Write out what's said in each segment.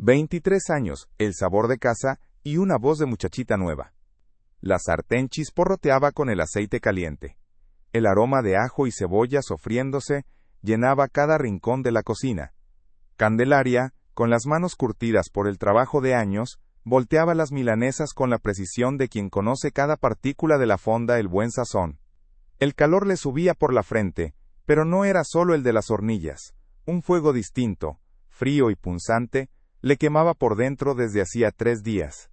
23 años, el sabor de casa y una voz de muchachita nueva. La sartén chisporroteaba con el aceite caliente. El aroma de ajo y cebolla sofriéndose llenaba cada rincón de la cocina. Candelaria, con las manos curtidas por el trabajo de años, volteaba las milanesas con la precisión de quien conoce cada partícula de la fonda el buen sazón. El calor le subía por la frente, pero no era solo el de las hornillas. Un fuego distinto, frío y punzante, le quemaba por dentro desde hacía 3 días.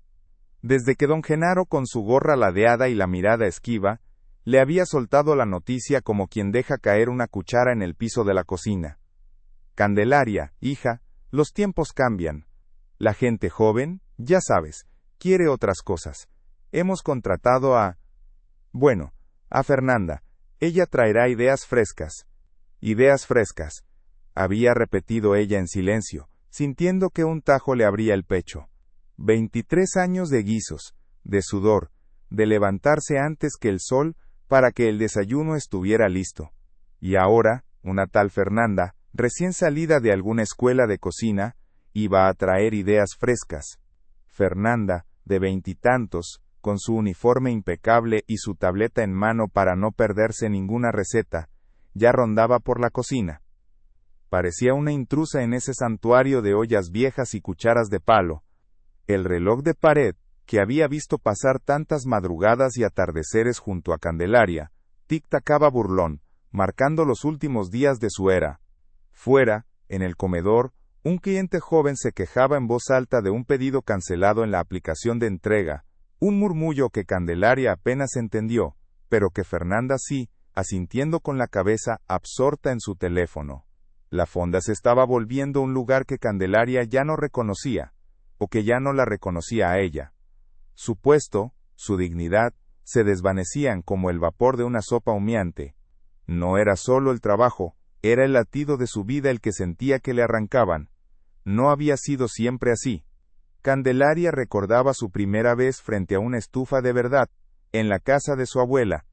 Desde que don Genaro, con su gorra ladeada y la mirada esquiva, le había soltado la noticia como quien deja caer una cuchara en el piso de la cocina. Candelaria, hija, los tiempos cambian. La gente joven, ya sabes, quiere otras cosas. Hemos contratado a Fernanda. Ella traerá ideas frescas. Ideas frescas, había repetido ella en silencio, sintiendo que un tajo le abría el pecho. 23 años de guisos, de sudor, de levantarse antes que el sol para que el desayuno estuviera listo. Y ahora, una tal Fernanda, recién salida de alguna escuela de cocina, iba a traer ideas frescas. Fernanda, de 20 y tantos, con su uniforme impecable y su tableta en mano para no perderse ninguna receta, ya rondaba por la cocina. Parecía una intrusa en ese santuario de ollas viejas y cucharas de palo. El reloj de pared, que había visto pasar tantas madrugadas y atardeceres junto a Candelaria, tic-tacaba burlón, marcando los últimos días de su era. Fuera, en el comedor, un cliente joven se quejaba en voz alta de un pedido cancelado en la aplicación de entrega, un murmullo que Candelaria apenas entendió, pero que Fernanda sí, asintiendo con la cabeza absorta en su teléfono. La fonda se estaba volviendo un lugar que Candelaria ya no reconocía, o que ya no la reconocía a ella. Su puesto, su dignidad, se desvanecían como el vapor de una sopa humeante. No era solo el trabajo, era el latido de su vida el que sentía que le arrancaban. No había sido siempre así. Candelaria recordaba su primera vez frente a una estufa de verdad, en la casa de su abuela,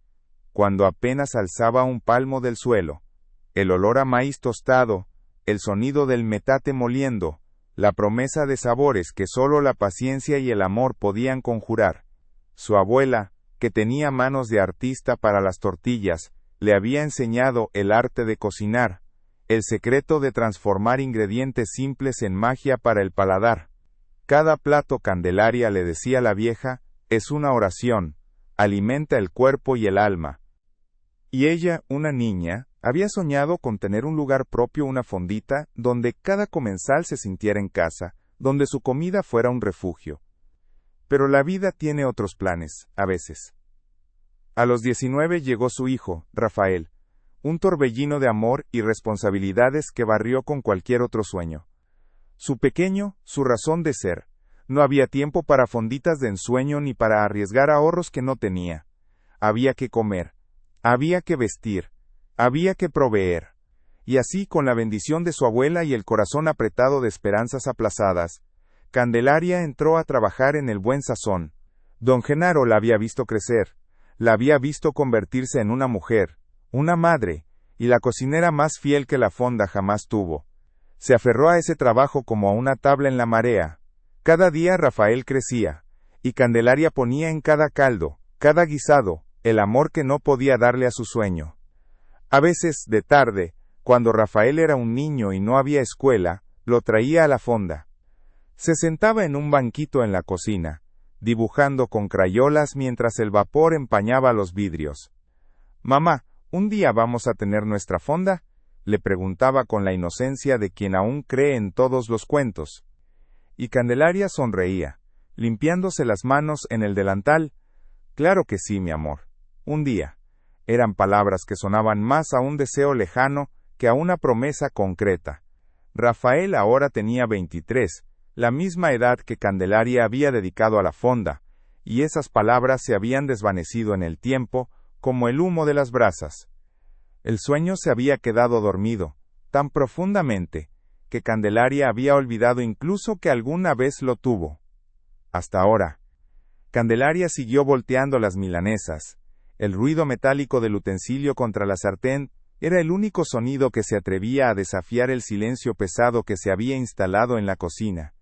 cuando apenas alzaba un palmo del suelo. El olor a maíz tostado, el sonido del metate moliendo, la promesa de sabores que solo la paciencia y el amor podían conjurar. Su abuela, que tenía manos de artista para las tortillas, le había enseñado el arte de cocinar, el secreto de transformar ingredientes simples en magia para el paladar. Cada plato, Candelaria le decía la vieja, es una oración, alimenta el cuerpo y el alma. Y ella, una niña, había soñado con tener un lugar propio, una fondita, donde cada comensal se sintiera en casa, donde su comida fuera un refugio. Pero la vida tiene otros planes, a veces. A los 19 llegó su hijo, Rafael, un torbellino de amor y responsabilidades que barrió con cualquier otro sueño. Su pequeño, su razón de ser. No había tiempo para fonditas de ensueño ni para arriesgar ahorros que no tenía. Había que comer, había que vestir, había que proveer. Y así, con la bendición de su abuela y el corazón apretado de esperanzas aplazadas, Candelaria entró a trabajar en el buen sazón. Don Genaro la había visto crecer, la había visto convertirse en una mujer, una madre, y la cocinera más fiel que la fonda jamás tuvo. Se aferró a ese trabajo como a una tabla en la marea. Cada día Rafael crecía, y Candelaria ponía en cada caldo, cada guisado, el amor que no podía darle a su sueño. A veces, de tarde, cuando Rafael era un niño y no había escuela, lo traía a la fonda. Se sentaba en un banquito en la cocina, dibujando con crayolas mientras el vapor empañaba los vidrios. «Mamá, ¿un día vamos a tener nuestra fonda?», le preguntaba con la inocencia de quien aún cree en todos los cuentos. Y Candelaria sonreía, limpiándose las manos en el delantal. «Claro que sí, mi amor. Un día». Eran palabras que sonaban más a un deseo lejano que a una promesa concreta. Rafael ahora tenía 23, la misma edad que Candelaria había dedicado a la fonda, y esas palabras se habían desvanecido en el tiempo, como el humo de las brasas. El sueño se había quedado dormido, tan profundamente, que Candelaria había olvidado incluso que alguna vez lo tuvo. Hasta ahora. Candelaria siguió volteando las milanesas. El ruido metálico del utensilio contra la sartén era el único sonido que se atrevía a desafiar el silencio pesado que se había instalado en la cocina.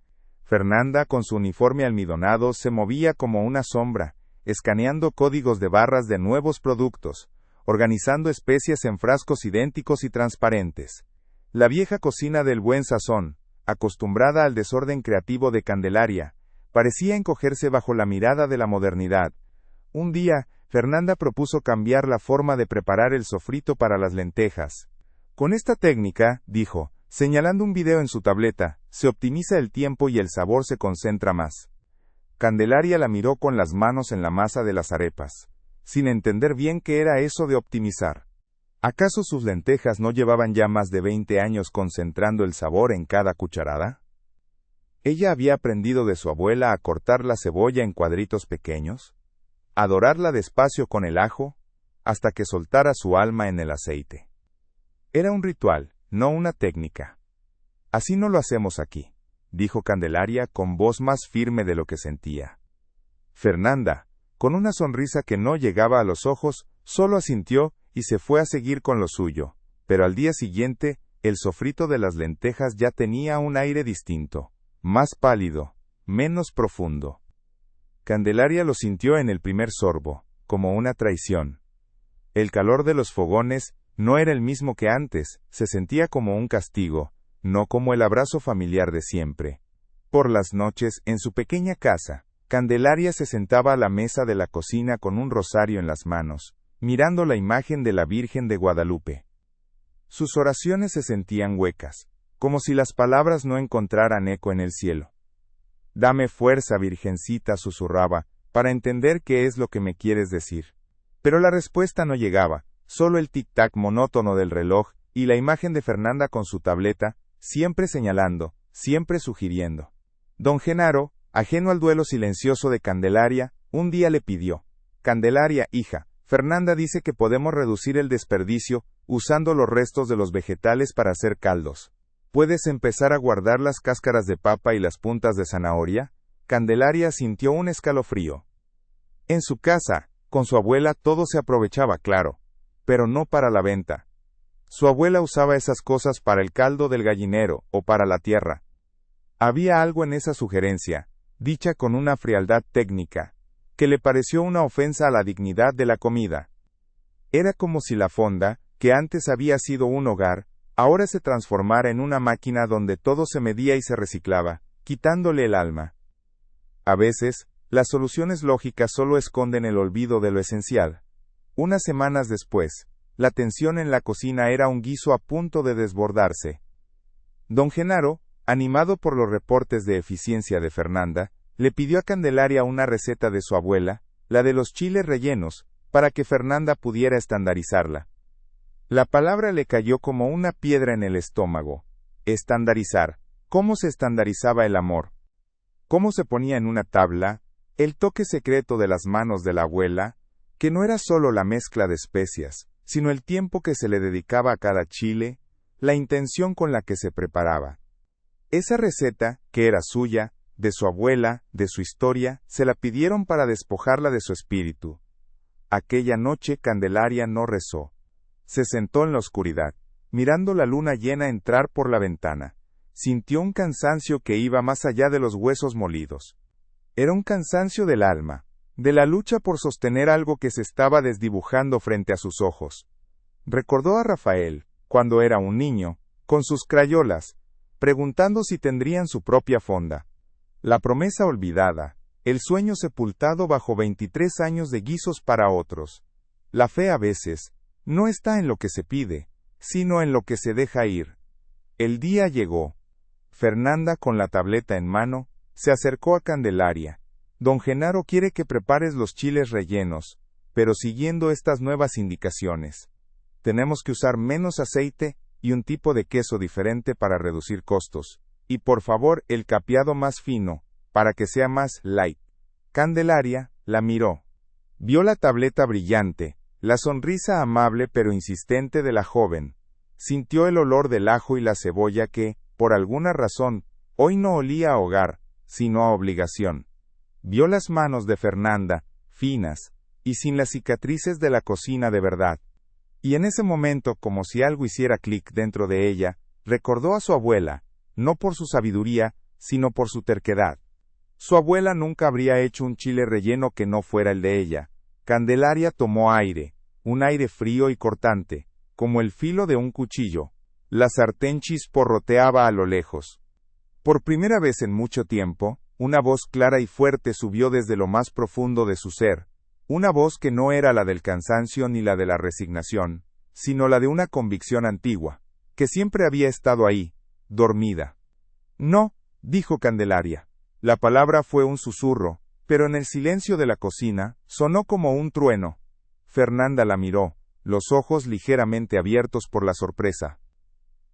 Fernanda, con su uniforme almidonado, se movía como una sombra, escaneando códigos de barras de nuevos productos, organizando especias en frascos idénticos y transparentes. La vieja cocina del Buen Sazón, acostumbrada al desorden creativo de Candelaria, parecía encogerse bajo la mirada de la modernidad. Un día, Fernanda propuso cambiar la forma de preparar el sofrito para las lentejas. Con esta técnica, dijo, señalando un video en su tableta, se optimiza el tiempo y el sabor se concentra más. Candelaria la miró con las manos en la masa de las arepas, sin entender bien qué era eso de optimizar. ¿Acaso sus lentejas no llevaban ya más de 20 años concentrando el sabor en cada cucharada? Ella había aprendido de su abuela a cortar la cebolla en cuadritos pequeños, a dorarla despacio con el ajo, hasta que soltara su alma en el aceite. Era un ritual, no una técnica. Así no lo hacemos aquí, dijo Candelaria con voz más firme de lo que sentía. Fernanda, con una sonrisa que no llegaba a los ojos, solo asintió y se fue a seguir con lo suyo, pero al día siguiente, el sofrito de las lentejas ya tenía un aire distinto, más pálido, menos profundo. Candelaria lo sintió en el primer sorbo, como una traición. El calor de los fogones no era el mismo que antes, se sentía como un castigo, no como el abrazo familiar de siempre. Por las noches, en su pequeña casa, Candelaria se sentaba a la mesa de la cocina con un rosario en las manos, mirando la imagen de la Virgen de Guadalupe. Sus oraciones se sentían huecas, como si las palabras no encontraran eco en el cielo. «Dame fuerza, Virgencita», susurraba, «para entender qué es lo que me quieres decir». Pero la respuesta no llegaba, solo el tic-tac monótono del reloj, y la imagen de Fernanda con su tableta, siempre señalando, siempre sugiriendo. Don Genaro, ajeno al duelo silencioso de Candelaria, un día le pidió, «Candelaria, hija, Fernanda dice que podemos reducir el desperdicio, usando los restos de los vegetales para hacer caldos. ¿Puedes empezar a guardar las cáscaras de papa y las puntas de zanahoria?» Candelaria sintió un escalofrío. En su casa, con su abuela todo se aprovechaba, claro, pero no para la venta. Su abuela usaba esas cosas para el caldo del gallinero, o para la tierra. Había algo en esa sugerencia, dicha con una frialdad técnica, que le pareció una ofensa a la dignidad de la comida. Era como si la fonda, que antes había sido un hogar, ahora se transformara en una máquina donde todo se medía y se reciclaba, quitándole el alma. A veces, las soluciones lógicas solo esconden el olvido de lo esencial. Unas semanas después, la tensión en la cocina era un guiso a punto de desbordarse. Don Genaro, animado por los reportes de eficiencia de Fernanda, le pidió a Candelaria una receta de su abuela, la de los chiles rellenos, para que Fernanda pudiera estandarizarla. La palabra le cayó como una piedra en el estómago. Estandarizar. ¿Cómo se estandarizaba el amor? ¿Cómo se ponía en una tabla? El toque secreto de las manos de la abuela, que no era solo la mezcla de especias, sino el tiempo que se le dedicaba a cada chile, la intención con la que se preparaba. Esa receta, que era suya, de su abuela, de su historia, se la pidieron para despojarla de su espíritu. Aquella noche Candelaria no rezó. Se sentó en la oscuridad, mirando la luna llena entrar por la ventana. Sintió un cansancio que iba más allá de los huesos molidos. Era un cansancio del alma, de la lucha por sostener algo que se estaba desdibujando frente a sus ojos. Recordó a Rafael, cuando era un niño, con sus crayolas, preguntando si tendrían su propia fonda. La promesa olvidada, el sueño sepultado bajo 23 años de guisos para otros. La fe a veces no está en lo que se pide, sino en lo que se deja ir. El día llegó. Fernanda, con la tableta en mano, se acercó a Candelaria. Don Genaro quiere que prepares los chiles rellenos, pero siguiendo estas nuevas indicaciones. Tenemos que usar menos aceite y un tipo de queso diferente para reducir costos. Y por favor, el capeado más fino, para que sea más light. Candelaria la miró. Vio la tableta brillante, la sonrisa amable pero insistente de la joven. Sintió el olor del ajo y la cebolla que, por alguna razón, hoy no olía a hogar, sino a obligación. Vio las manos de Fernanda, finas, y sin las cicatrices de la cocina de verdad. Y en ese momento, como si algo hiciera clic dentro de ella, recordó a su abuela, no por su sabiduría, sino por su terquedad. Su abuela nunca habría hecho un chile relleno que no fuera el de ella. Candelaria tomó aire, un aire frío y cortante, como el filo de un cuchillo. La sartén chisporroteaba a lo lejos. Por primera vez en mucho tiempo, una voz clara y fuerte subió desde lo más profundo de su ser, una voz que no era la del cansancio ni la de la resignación, sino la de una convicción antigua, que siempre había estado ahí, dormida. No, dijo Candelaria. La palabra fue un susurro, pero en el silencio de la cocina, sonó como un trueno. Fernanda la miró, los ojos ligeramente abiertos por la sorpresa.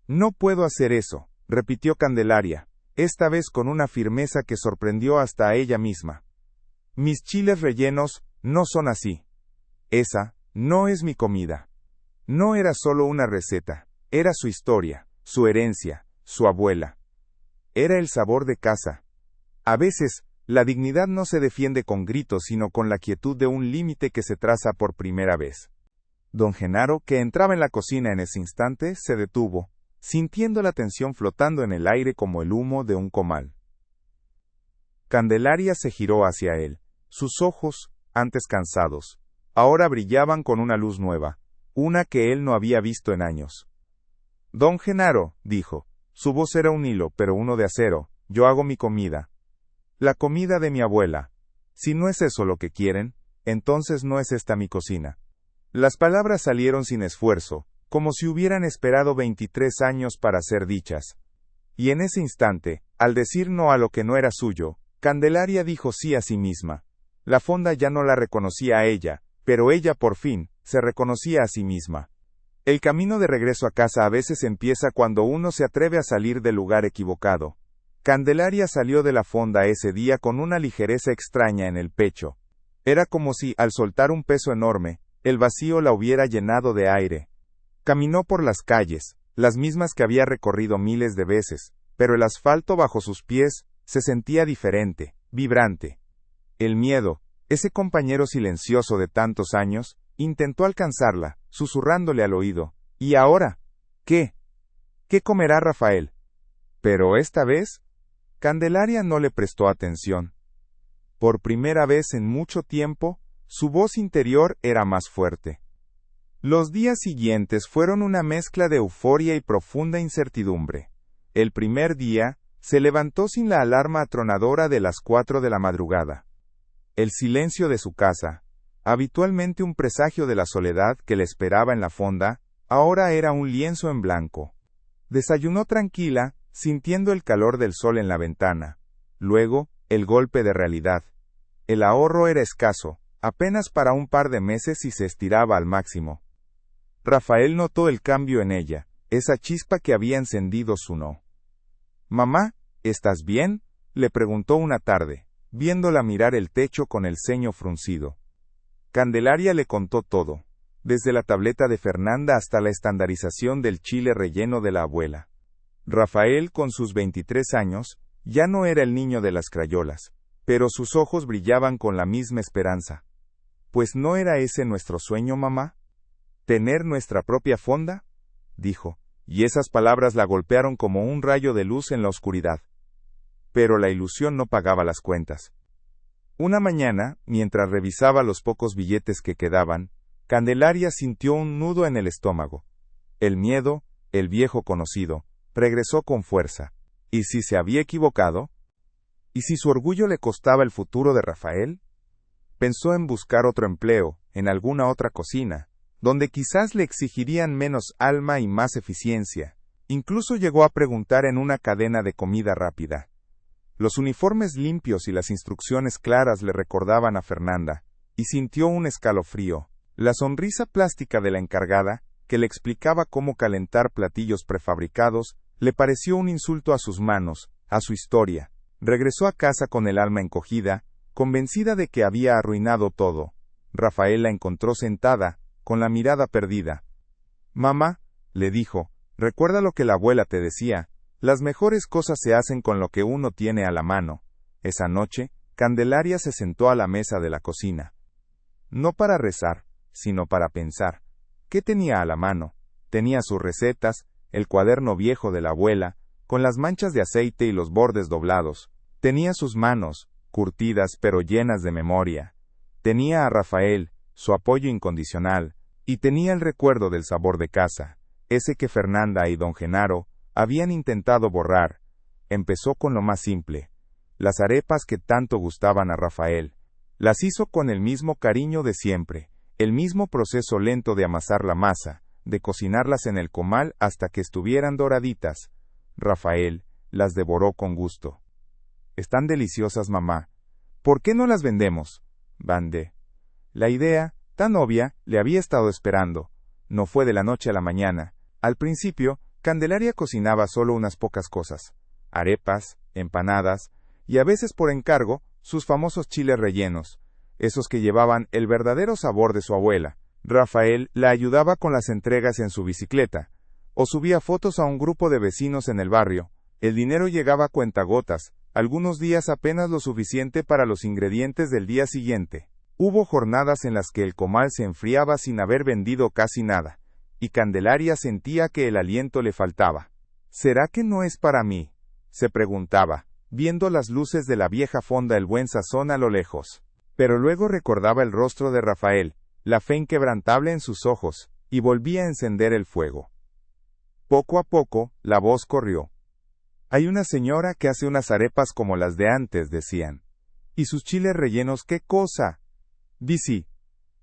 No puedo hacer eso, repitió Candelaria, esta vez con una firmeza que sorprendió hasta a ella misma. Mis chiles rellenos no son así. Esa no es mi comida. No era solo una receta, era su historia, su herencia, su abuela. Era el sabor de casa. A veces, la dignidad no se defiende con gritos sino con la quietud de un límite que se traza por primera vez. Don Genaro, que entraba en la cocina en ese instante, se detuvo, sintiendo la tensión flotando en el aire como el humo de un comal. Candelaria se giró hacia él. Sus ojos, antes cansados, ahora brillaban con una luz nueva, una que él no había visto en años. Don Genaro, dijo, su voz era un hilo, pero uno de acero, yo hago mi comida. La comida de mi abuela. Si no es eso lo que quieren, entonces no es esta mi cocina. Las palabras salieron sin esfuerzo, como si hubieran esperado 23 años para ser dichas. Y en ese instante, al decir no a lo que no era suyo, Candelaria dijo sí a sí misma. La fonda ya no la reconocía a ella, pero ella por fin, se reconocía a sí misma. El camino de regreso a casa a veces empieza cuando uno se atreve a salir del lugar equivocado. Candelaria salió de la fonda ese día con una ligereza extraña en el pecho. Era como si, al soltar un peso enorme, el vacío la hubiera llenado de aire. Caminó por las calles, las mismas que había recorrido miles de veces, pero el asfalto bajo sus pies se sentía diferente, vibrante. El miedo, ese compañero silencioso de tantos años, intentó alcanzarla, susurrándole al oído. ¿Y ahora? ¿Qué? ¿Qué comerá Rafael? Pero esta vez, Candelaria no le prestó atención. Por primera vez en mucho tiempo, su voz interior era más fuerte. Los días siguientes fueron una mezcla de euforia y profunda incertidumbre. El primer día, se levantó sin la alarma atronadora de las 4 de la madrugada. El silencio de su casa, habitualmente un presagio de la soledad que le esperaba en la fonda, ahora era un lienzo en blanco. Desayunó tranquila, sintiendo el calor del sol en la ventana. Luego, el golpe de realidad. El ahorro era escaso, apenas para un par de meses y se estiraba al máximo. Rafael notó el cambio en ella, esa chispa que había encendido su no. «Mamá, ¿estás bien?», le preguntó una tarde, viéndola mirar el techo con el ceño fruncido. Candelaria le contó todo, desde la tableta de Fernanda hasta la estandarización del chile relleno de la abuela. Rafael, con sus 23 años, ya no era el niño de las crayolas, pero sus ojos brillaban con la misma esperanza. «¿Pues no era ese nuestro sueño, mamá? ¿Tener nuestra propia fonda?», dijo, y esas palabras la golpearon como un rayo de luz en la oscuridad. Pero la ilusión no pagaba las cuentas. Una mañana, mientras revisaba los pocos billetes que quedaban, Candelaria sintió un nudo en el estómago. El miedo, el viejo conocido, regresó con fuerza. ¿Y si se había equivocado? ¿Y si su orgullo le costaba el futuro de Rafael? Pensó en buscar otro empleo, en alguna otra cocina, donde quizás le exigirían menos alma y más eficiencia. Incluso llegó a preguntar en una cadena de comida rápida. Los uniformes limpios y las instrucciones claras le recordaban a Fernanda, y sintió un escalofrío. La sonrisa plástica de la encargada, que le explicaba cómo calentar platillos prefabricados, le pareció un insulto a sus manos, a su historia. Regresó a casa con el alma encogida, convencida de que había arruinado todo. Rafael la encontró sentada, con la mirada perdida. «Mamá», le dijo, «recuerda lo que la abuela te decía, las mejores cosas se hacen con lo que uno tiene a la mano». Esa noche, Candelaria se sentó a la mesa de la cocina. No para rezar, sino para pensar. ¿Qué tenía a la mano? Tenía sus recetas, el cuaderno viejo de la abuela, con las manchas de aceite y los bordes doblados. Tenía sus manos, curtidas pero llenas de memoria. Tenía a Rafael, su apoyo incondicional, y tenía el recuerdo del sabor de casa, ese que Fernanda y don Genaro habían intentado borrar. Empezó con lo más simple, las arepas que tanto gustaban a Rafael. Las hizo con el mismo cariño de siempre, el mismo proceso lento de amasar la masa, de cocinarlas en el comal hasta que estuvieran doraditas. Rafael las devoró con gusto. «Están deliciosas, mamá. ¿Por qué no las vendemos?» Bandé. La idea, tan obvia, le había estado esperando. No fue de la noche a la mañana. Al principio, Candelaria cocinaba solo unas pocas cosas: arepas, empanadas, y a veces por encargo, sus famosos chiles rellenos, esos que llevaban el verdadero sabor de su abuela. Rafael la ayudaba con las entregas en su bicicleta, o subía fotos a un grupo de vecinos en el barrio. El dinero llegaba a cuentagotas, algunos días apenas lo suficiente para los ingredientes del día siguiente. Hubo jornadas en las que el comal se enfriaba sin haber vendido casi nada, y Candelaria sentía que el aliento le faltaba. «¿Será que no es para mí?», se preguntaba, viendo las luces de la vieja fonda El Buen Sazón a lo lejos. Pero luego recordaba el rostro de Rafael, la fe inquebrantable en sus ojos, y volvía a encender el fuego. Poco a poco, la voz corrió. «Hay una señora que hace unas arepas como las de antes», decían. «¿Y sus chiles rellenos qué cosa?» Di sí.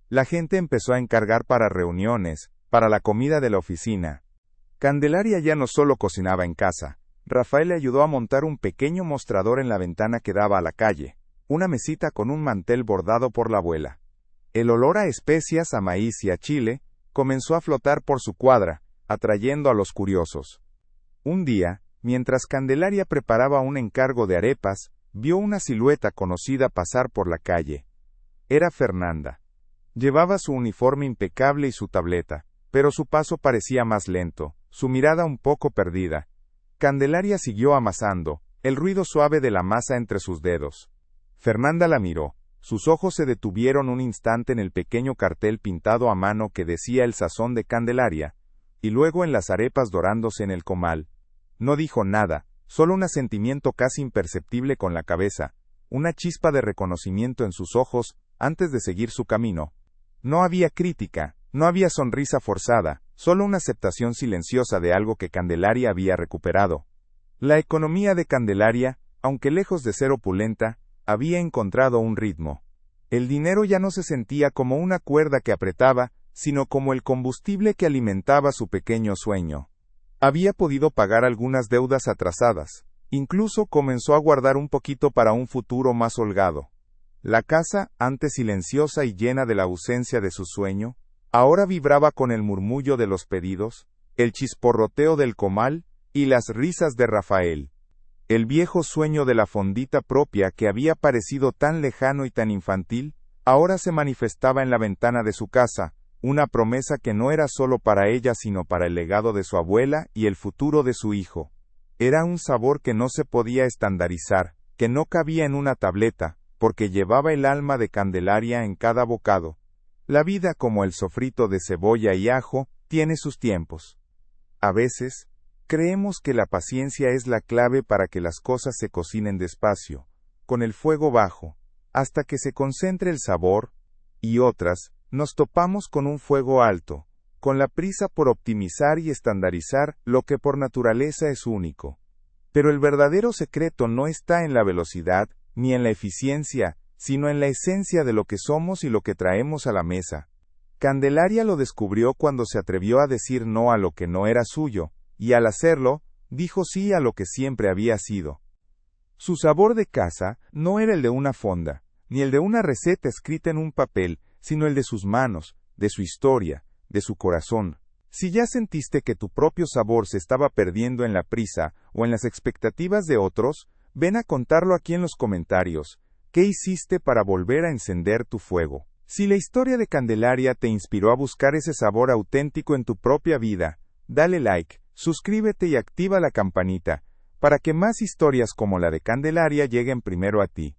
La gente empezó a encargar para reuniones, para la comida de la oficina. Candelaria ya no solo cocinaba en casa. Rafael le ayudó a montar un pequeño mostrador en la ventana que daba a la calle, una mesita con un mantel bordado por la abuela. El olor a especias, a maíz y a chile comenzó a flotar por su cuadra, atrayendo a los curiosos. Un día, mientras Candelaria preparaba un encargo de arepas, vio una silueta conocida pasar por la calle. Era Fernanda. Llevaba su uniforme impecable y su tableta, pero su paso parecía más lento, su mirada un poco perdida. Candelaria siguió amasando, el ruido suave de la masa entre sus dedos. Fernanda la miró. Sus ojos se detuvieron un instante en el pequeño cartel pintado a mano que decía El Sazón de Candelaria, y luego en las arepas dorándose en el comal. No dijo nada, solo un asentimiento casi imperceptible con la cabeza, una chispa de reconocimiento en sus ojos, antes de seguir su camino. No había crítica, no había sonrisa forzada, solo una aceptación silenciosa de algo que Candelaria había recuperado. La economía de Candelaria, aunque lejos de ser opulenta, había encontrado un ritmo. El dinero ya no se sentía como una cuerda que apretaba, sino como el combustible que alimentaba su pequeño sueño. Había podido pagar algunas deudas atrasadas, incluso comenzó a guardar un poquito para un futuro más holgado. La casa, antes silenciosa y llena de la ausencia de su sueño, ahora vibraba con el murmullo de los pedidos, el chisporroteo del comal, y las risas de Rafael. El viejo sueño de la fondita propia que había parecido tan lejano y tan infantil, ahora se manifestaba en la ventana de su casa, una promesa que no era solo para ella sino para el legado de su abuela y el futuro de su hijo. Era un sabor que no se podía estandarizar, que no cabía en una tableta, porque llevaba el alma de Candelaria en cada bocado. La vida, como el sofrito de cebolla y ajo, tiene sus tiempos. A veces, creemos que la paciencia es la clave para que las cosas se cocinen despacio, con el fuego bajo, hasta que se concentre el sabor, y otras, nos topamos con un fuego alto, con la prisa por optimizar y estandarizar lo que por naturaleza es único. Pero el verdadero secreto no está en la velocidad, ni en la eficiencia, sino en la esencia de lo que somos y lo que traemos a la mesa. Candelaria lo descubrió cuando se atrevió a decir no a lo que no era suyo, y al hacerlo, dijo sí a lo que siempre había sido. Su sabor de casa no era el de una fonda, ni el de una receta escrita en un papel, sino el de sus manos, de su historia, de su corazón. Si ya sentiste que tu propio sabor se estaba perdiendo en la prisa o en las expectativas de otros, ven a contarlo aquí en los comentarios. ¿Qué hiciste para volver a encender tu fuego? Si la historia de Candelaria te inspiró a buscar ese sabor auténtico en tu propia vida, dale like, suscríbete y activa la campanita, para que más historias como la de Candelaria lleguen primero a ti.